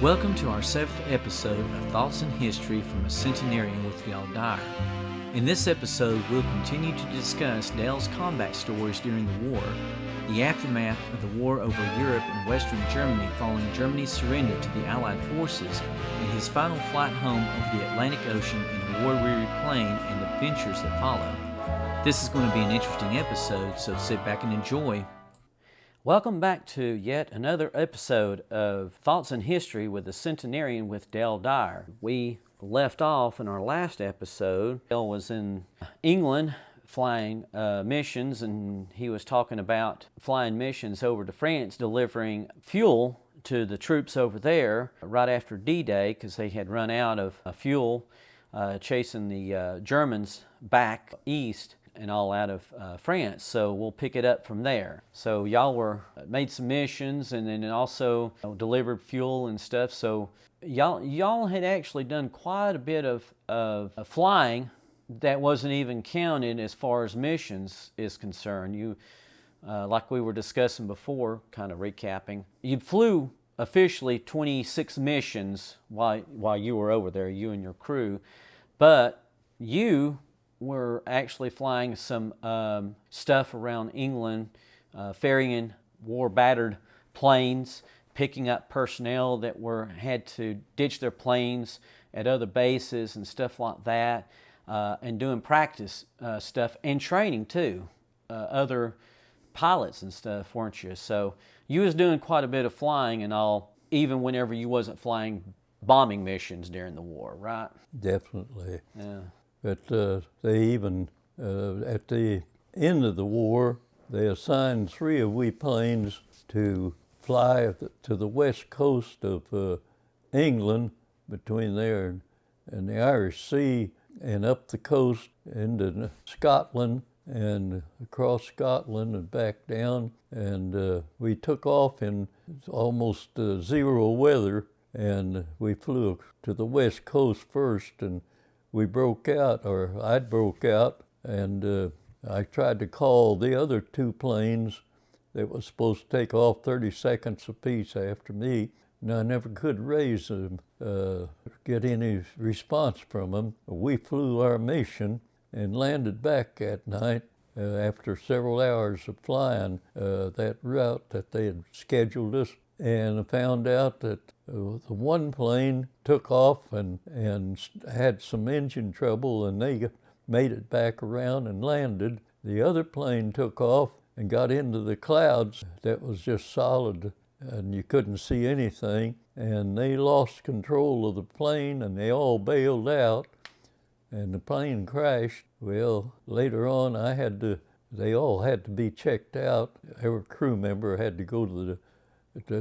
Welcome to our 7th episode of Thoughts in History from a Centenarian with Dale Dyer. In this episode, we'll continue to discuss Dale's combat stories during the war, the aftermath of the war over Europe and Western Germany following Germany's surrender to the Allied forces, and his final flight home over the Atlantic Ocean in a war-weary plane and the adventures that follow. This is going to be an interesting episode, so sit back and enjoy. Welcome back to yet another episode of Thoughts in History with the Centenarian with Dale Dyer. We left off in our last episode. Dale was in England flying missions, and he was talking about flying missions over to France, delivering fuel to the troops over there right after D-Day because they had run out of fuel chasing the Germans back east and all out of France. So we'll pick it up from there. So y'all made some missions and then also delivered fuel and stuff. So y'all had actually done quite a bit of flying that wasn't even counted as far as missions is concerned. You, like we were discussing before, kind of recapping, you flew officially 26 missions while you were over there, you and your crew, but you were actually flying some stuff around England, ferrying war-battered planes, picking up personnel that had to ditch their planes at other bases and stuff like that, and doing practice stuff and training too, other pilots and stuff, weren't you? So you was doing quite a bit of flying and all, even whenever you wasn't flying bombing missions during the war, right? Definitely. Yeah. But they even, at the end of the war, they assigned 3 of we planes to fly to the west coast of England, between there and the Irish Sea, and up the coast into Scotland and across Scotland and back down. And we took off in almost zero weather, and we flew to the west coast first, and we broke out, or I broke out, and I tried to call the other 2 planes that was supposed to take off 30 seconds apiece after me, and I never could raise them, get any response from them. We flew our mission and landed back at night after several hours of flying that route that they had scheduled us, and found out that the one plane took off and had some engine trouble, and they made it back around and landed. The other plane took off and got into the clouds that was just solid, and you couldn't see anything, and they lost control of the plane, and they all bailed out, and the plane crashed. Well, later on, they all had to be checked out. Every crew member had to go to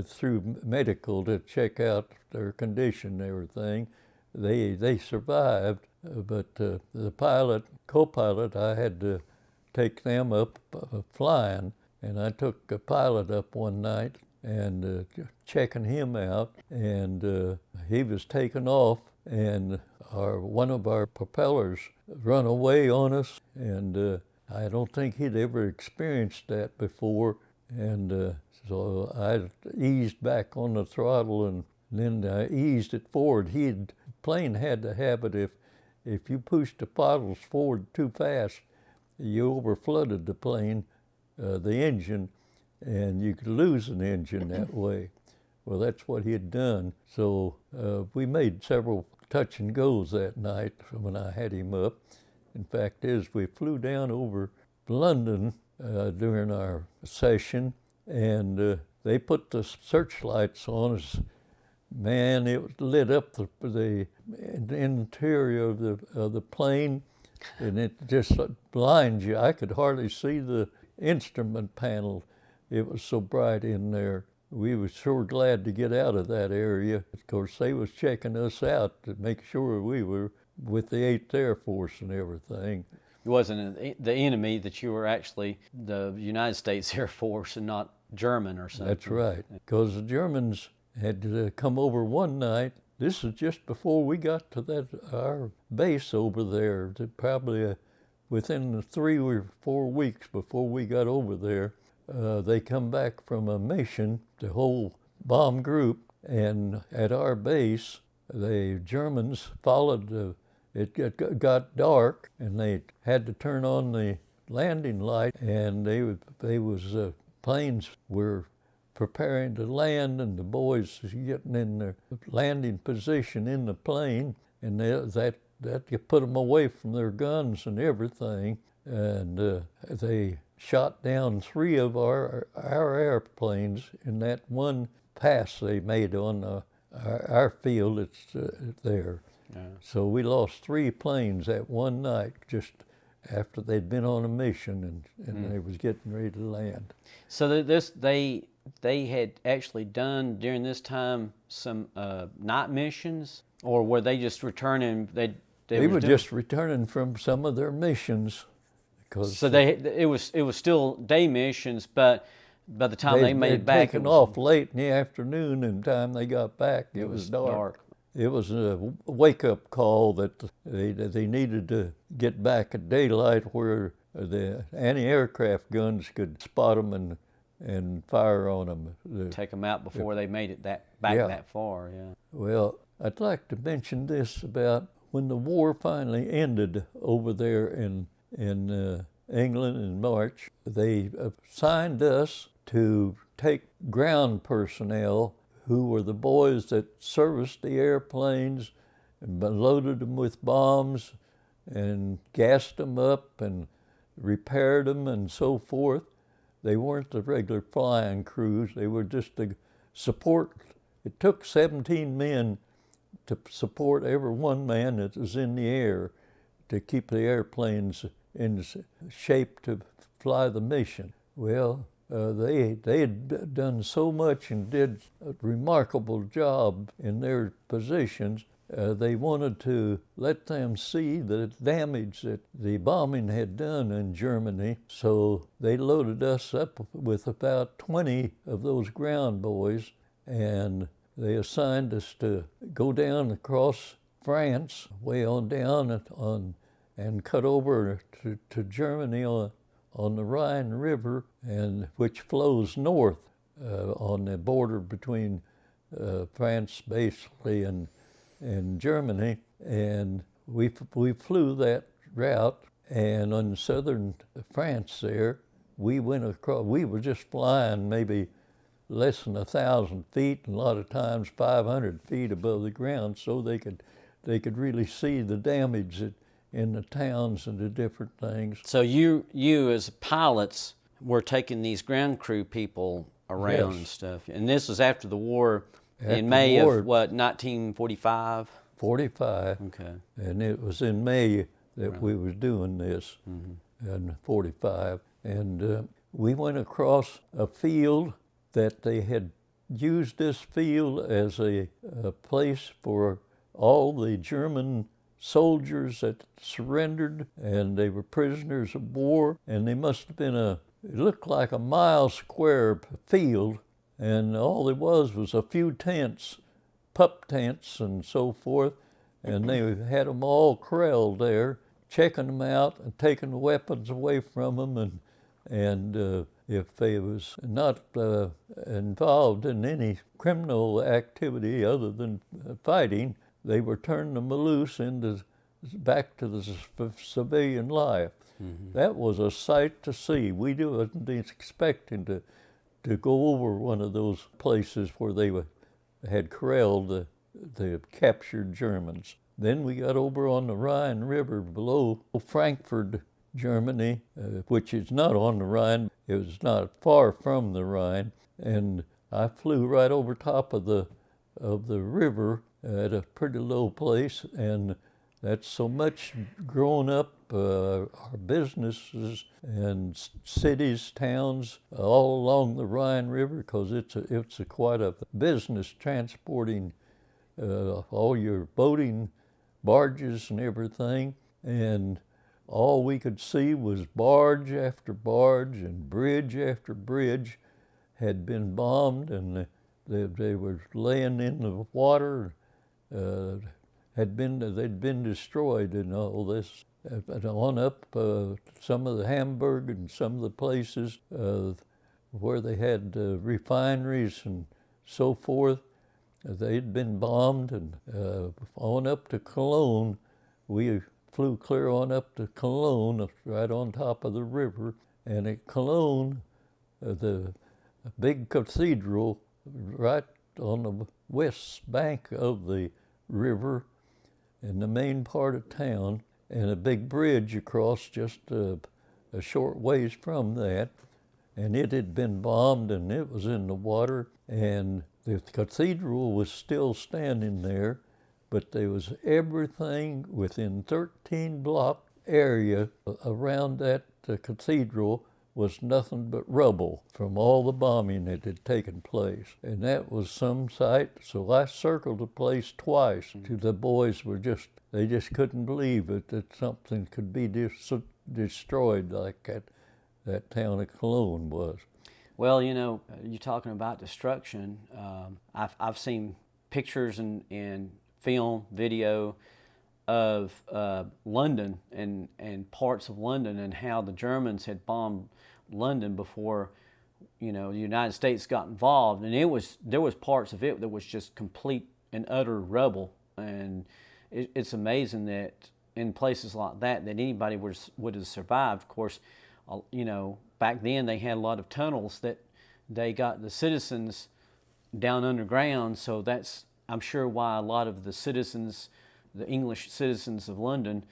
through medical to check out their condition and everything. They survived, but the co-pilot, I had to take them up flying, and I took a pilot up one night and checking him out, and he was taken off, and one of our propellers run away on us, and I don't think he'd ever experienced that before, and so I eased back on the throttle, and then I eased it forward. The plane had the habit, if you pushed the throttles forward too fast, you overflooded the plane, the engine, and you could lose an engine that way. Well, that's what he had done. So we made several touch and goes that night when I had him up. In fact, we flew down over London during our session, and they put the searchlights on us. Man, it lit up the interior of the plane, and it just blinds you. I could hardly see the instrument panel. It was so bright in there. We were sure glad to get out of that area. Of course, they was checking us out to make sure we were with the 8th Air Force and everything. It wasn't the enemy, that you were actually the United States Air Force and not German or something. That's right, because the Germans had come over one night. This is just before we got to our base over there, probably within 3 or 4 weeks before we got over there. They come back from a mission, the whole bomb group And at our base, the Germans followed. It got dark, and they had to turn on the landing light, and planes were preparing to land, and the boys getting in their landing position in the plane, and that you put them away from their guns and everything, and they shot down 3 of our airplanes in that one pass they made on our field. It's there. Yeah. So we lost 3 planes that one night, just after they'd been on a mission and they was getting ready to land. So they had actually done during this time some night missions, or were they just returning? They were just returning from some of their missions. So it was still day missions, but by the time they made it back, taken off late in the afternoon, and the time they got back, it was dark. It was a wake-up call that they needed to get back at daylight where the anti-aircraft guns could spot them and fire on them. Take them out before they made it that far. Yeah. Well, I'd like to mention this about when the war finally ended over there in England in March. They assigned us to take ground personnel who were the boys that serviced the airplanes and loaded them with bombs and gassed them up and repaired them and so forth. They weren't the regular flying crews. They were just the support. It took 17 men to support every one man that was in the air to keep the airplanes in shape to fly the mission. Well, they had done so much and did a remarkable job in their positions. They wanted to let them see the damage that the bombing had done in Germany, so they loaded us up with about 20 of those ground boys, and they assigned us to go down across France, way on down and cut over to Germany on the Rhine River, and which flows north on the border between France, basically, and Germany. And we flew that route, and on southern France there, we went across. We were just flying maybe less than 1,000 feet, and a lot of times 500 feet above the ground, so they could really see the damage in the towns and the different things. So you as pilots were taking these ground crew people around and stuff, and this was after the war in May of what, 1945? 45. Okay. And it was in May that we was doing this, in 45. And we went across a field that they had used this field as a place for all the German soldiers that surrendered, and they were prisoners of war, and they must have been it looked like a mile square field, and all there was a few tents, pup tents and so forth, and they had them all corralled there, checking them out and taking the weapons away from them, and if they was not involved in any criminal activity other than fighting, they were turning them loose back to the civilian life. Mm-hmm. That was a sight to see. We wasn't expecting to go over one of those places where they had corralled the captured Germans. Then we got over on the Rhine River below Frankfurt, Germany, which is not on the Rhine. It was not far from the Rhine, and I flew right over top of the river at a pretty low place, and that's so much grown up. Our businesses and cities, towns, all along the Rhine River, because it's quite a business transporting all your boating barges and everything, and all we could see was barge after barge and bridge after bridge had been bombed, and they were laying in the water. They'd been destroyed in all this. On up some of the Hamburg and some of the places where they had refineries and so forth, they'd been bombed, and on up to Cologne. We flew clear on up to Cologne, right on top of the river. And at Cologne, the big cathedral right on the west bank of the river in the main part of town, and a big bridge across just a short ways from that. And it had been bombed and it was in the water, and the cathedral was still standing there, but there was everything within 13-block area around that cathedral was nothing but rubble from all the bombing that had taken place. And that was some sight. So I circled the place twice. The boys were they just couldn't believe it, that something could be destroyed like that town of Cologne was. Well, you're talking about destruction. I've seen pictures and film, video of London and parts of London, and how the Germans had bombed London before the United States got involved, and there was parts of it that was just complete and utter rubble. And it's amazing that in places like that anybody would have survived. Of course, back then they had a lot of tunnels that they got the citizens down underground, so that's, I'm sure, why a lot of the English citizens of London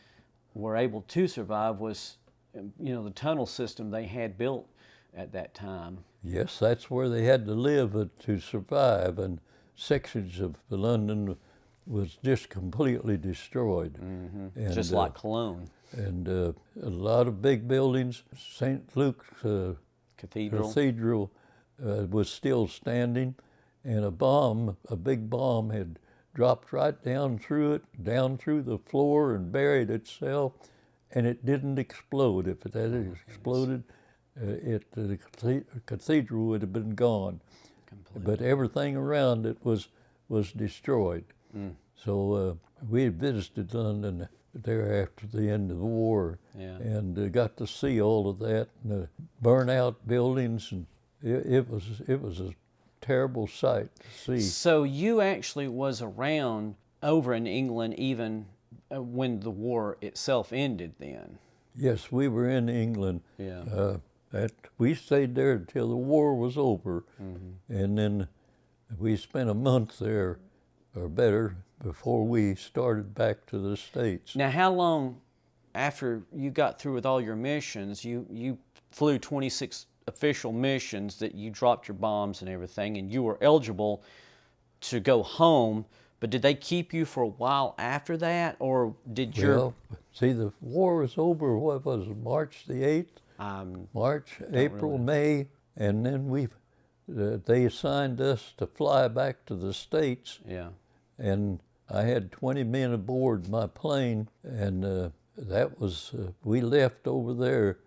were able to survive, was the tunnel system they had built at that time. Yes, that's where they had to live to survive, and sections of London was just completely destroyed. Mm-hmm. And, just like Cologne. And a lot of big buildings. St. Luke's Cathedral was still standing, and a big bomb had dropped right down through the floor and buried itself, and it didn't explode. If it had exploded, the cathedral would have been gone. Completely. But everything around it was destroyed. Mm. So we had visited London there after the end of the war, and got to see all of that, and the burnt-out buildings, and it was a terrible sight to see. So you actually was around over in England even when the war itself ended then? Yes, we were in England. Yeah. We stayed there until the war was over, mm-hmm. and then we spent a month there, or better, before we started back to the States. Now, how long after you got through with all your missions, you flew 26 official missions that you dropped your bombs and everything, and you were eligible to go home, but did they keep you for a while after that, or did see, the war was over, what was it, March the 8th? March, April, really. May, and then they assigned us to fly back to the States. Yeah. And I had 20 men aboard my plane, and we left over there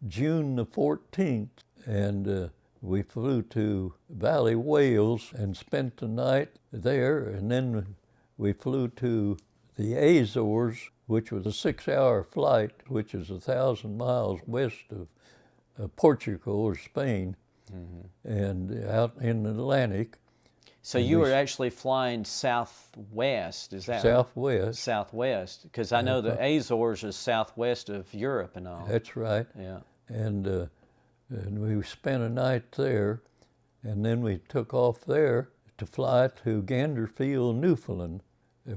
June the 14th, and we flew to Valley, Wales, and spent the night there, and then we flew to the Azores, which was a 6-hour flight, which is 1,000 miles west of Portugal or Spain, mm-hmm. and out in the Atlantic. So you were actually flying southwest, is that Southwest. Right? Southwest, because I know the Azores is southwest of Europe and all. That's right. Yeah. And we spent a night there, and then we took off there to fly to Ganderfield, Newfoundland,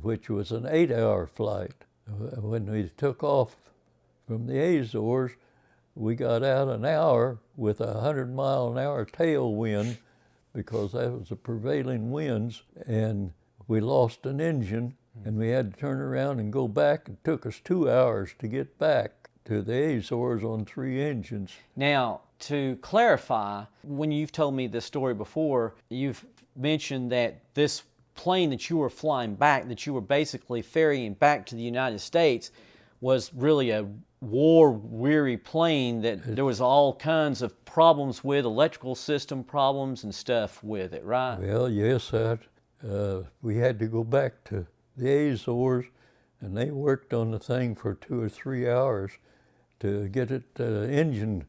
which was an 8-hour flight. When we took off from the Azores, we got out an hour with a 100-mile-an-hour tailwind, because that was the prevailing winds, and we lost an engine, and we had to turn around and go back. It took us 2 hours to get back to the Azores on 3 engines. Now, to clarify, when you've told me this story before, you've mentioned that this plane that you were flying back, that you were basically ferrying back to the United States, was really a war-weary plane that there was all kinds of problems with, electrical system problems and stuff with it, right? Well, yes, we had to go back to the Azores, and they worked on the thing for 2 or 3 hours to get it engine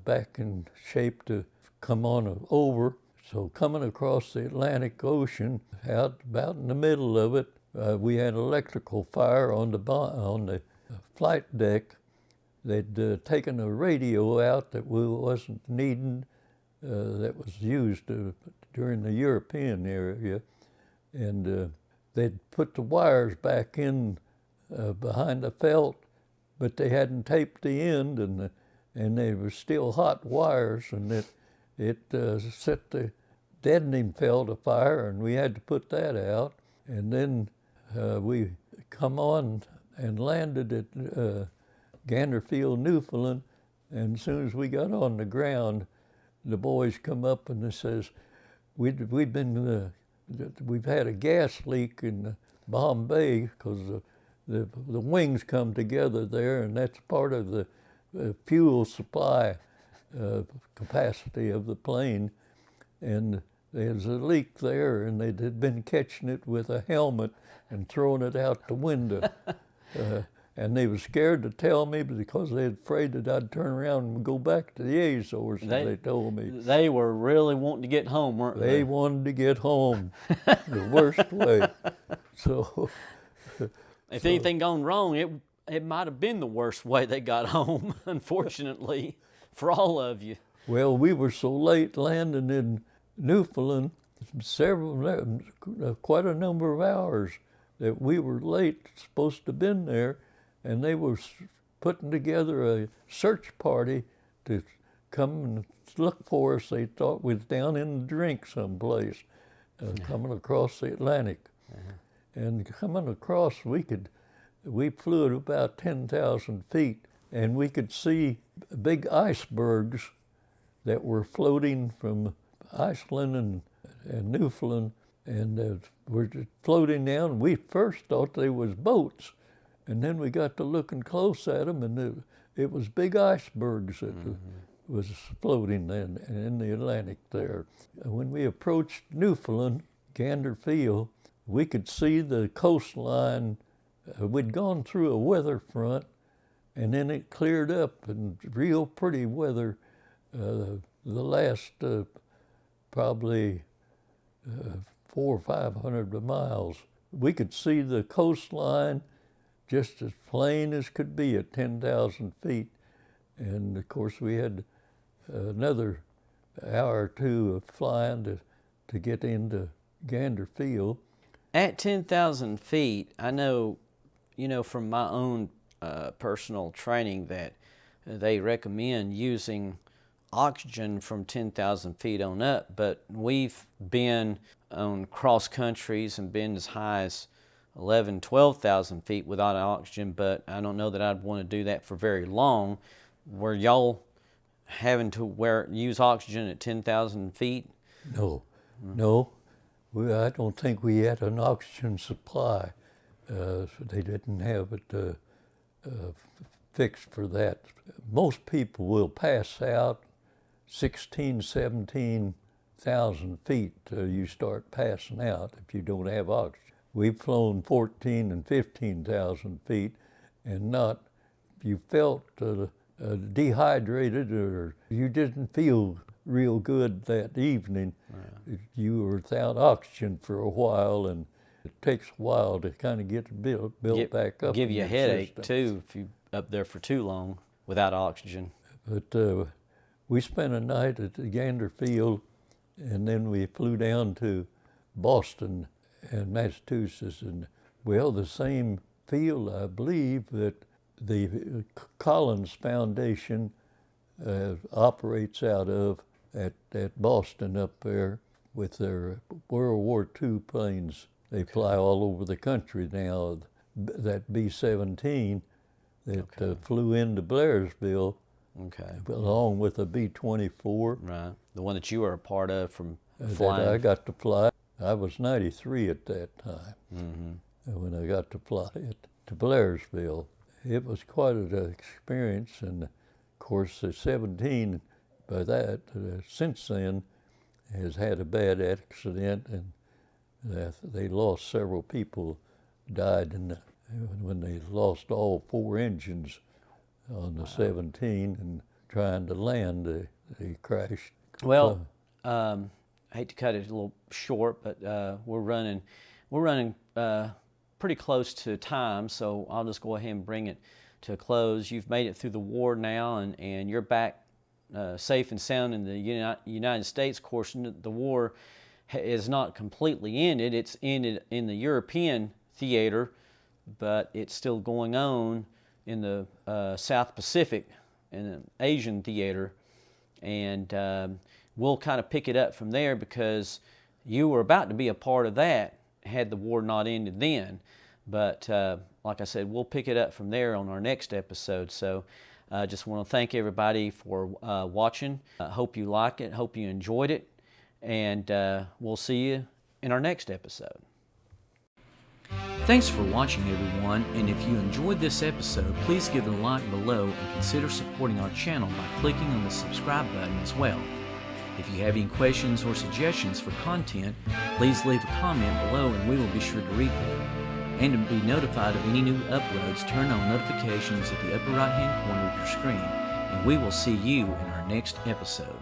back in shape to come on over. So coming across the Atlantic Ocean, out about in the middle of it, we had electrical fire on the flight deck. They'd taken a radio out that we wasn't needing, that was used during the European area, and they'd put the wires back in behind the felt, but they hadn't taped the end, and they were still hot wires, and it set the deadening felt afire, and we had to put that out. And then we come on and landed at Ganderfield, Newfoundland, and as soon as we got on the ground, the boys come up and they says, we've had a gas leak in Bombay because the wings come together there, and that's part of the fuel supply capacity of the plane, and there's a leak there, and they had been catching it with a helmet and throwing it out the window. And they were scared to tell me because they were afraid that I'd turn around and go back to the Azores, as they told me. They were really wanting to get home, weren't they? They wanted to get home the worst way. So, if anything gone wrong, it might have been the worst way they got home, unfortunately, for all of you. Well, we were so late landing in Newfoundland, quite a number of hours that we were late, supposed to have been there, and they were putting together a search party to come and look for us. They thought we was down in the drink someplace, coming across the Atlantic. And coming across, we flew at about 10,000 feet, and we could see big icebergs that were floating from Iceland and Newfoundland, and were floating down. We first thought they was boats, and then we got to looking close at them, and it was big icebergs that was floating in the Atlantic there. When we approached Newfoundland, Ganderfield, we could see the coastline. We'd gone through a weather front, and then it cleared up, and real pretty weather. The last probably 400 or 500 miles. We could see the coastline just as plain as could be at 10,000 feet. And of course we had another hour or two of flying to get into Ganderfield. At 10,000 feet, I know, from my own personal training that they recommend using oxygen from 10,000 feet on up, but we've been on cross countries and been as high as 11,000, 12,000 feet without oxygen, but I don't know that I'd want to do that for very long. Were y'all having to use oxygen at 10,000 feet? No. I don't think we had an oxygen supply. They didn't have it fixed for that. Most people will pass out 16,000, 17,000 feet till you start passing out if you don't have oxygen. We've flown 14,000 and 15,000 feet, and you felt dehydrated, or you didn't feel real good that evening. Right. You were without oxygen for a while, and it takes a while to kind of get built back up. Give you a headache too if you up there for too long without oxygen. But we spent a night at the Ganderfield, and then we flew down to Boston and Massachusetts, and the same field, I believe, that the Collins Foundation operates out of at Boston up there with their World War II planes. They fly all over the country now. That B-17 that flew into Blairsville, along with a B-24. Right, the one that you were a part of from flying. That I got to fly. I was 93 at that time when I got to fly it to Blairsville. It was quite an experience, and of course the 17 by that since then has had a bad accident, and they lost several people, died when they lost all 4 engines on the 17 and trying to land, they crashed. Well, I hate to cut it a little short, but we're running pretty close to time, so I'll just go ahead and bring it to a close. You've made it through the war now, and you're back safe and sound in the United States. Of course, the war is not completely ended. It's ended in the European theater, but it's still going on in the South Pacific and the Asian theater, and we'll kind of pick it up from there because you were about to be a part of that had the war not ended then. But like I said, we'll pick it up from there on our next episode. So I just want to thank everybody for watching. Hope you liked it. Hope you enjoyed it. And we'll see you in our next episode. Thanks for watching, everyone. And if you enjoyed this episode, please give it a like below and consider supporting our channel by clicking on the subscribe button as well. If you have any questions or suggestions for content, please leave a comment below and we will be sure to read them. And to be notified of any new uploads, turn on notifications at the upper right hand corner of your screen, and we will see you in our next episode.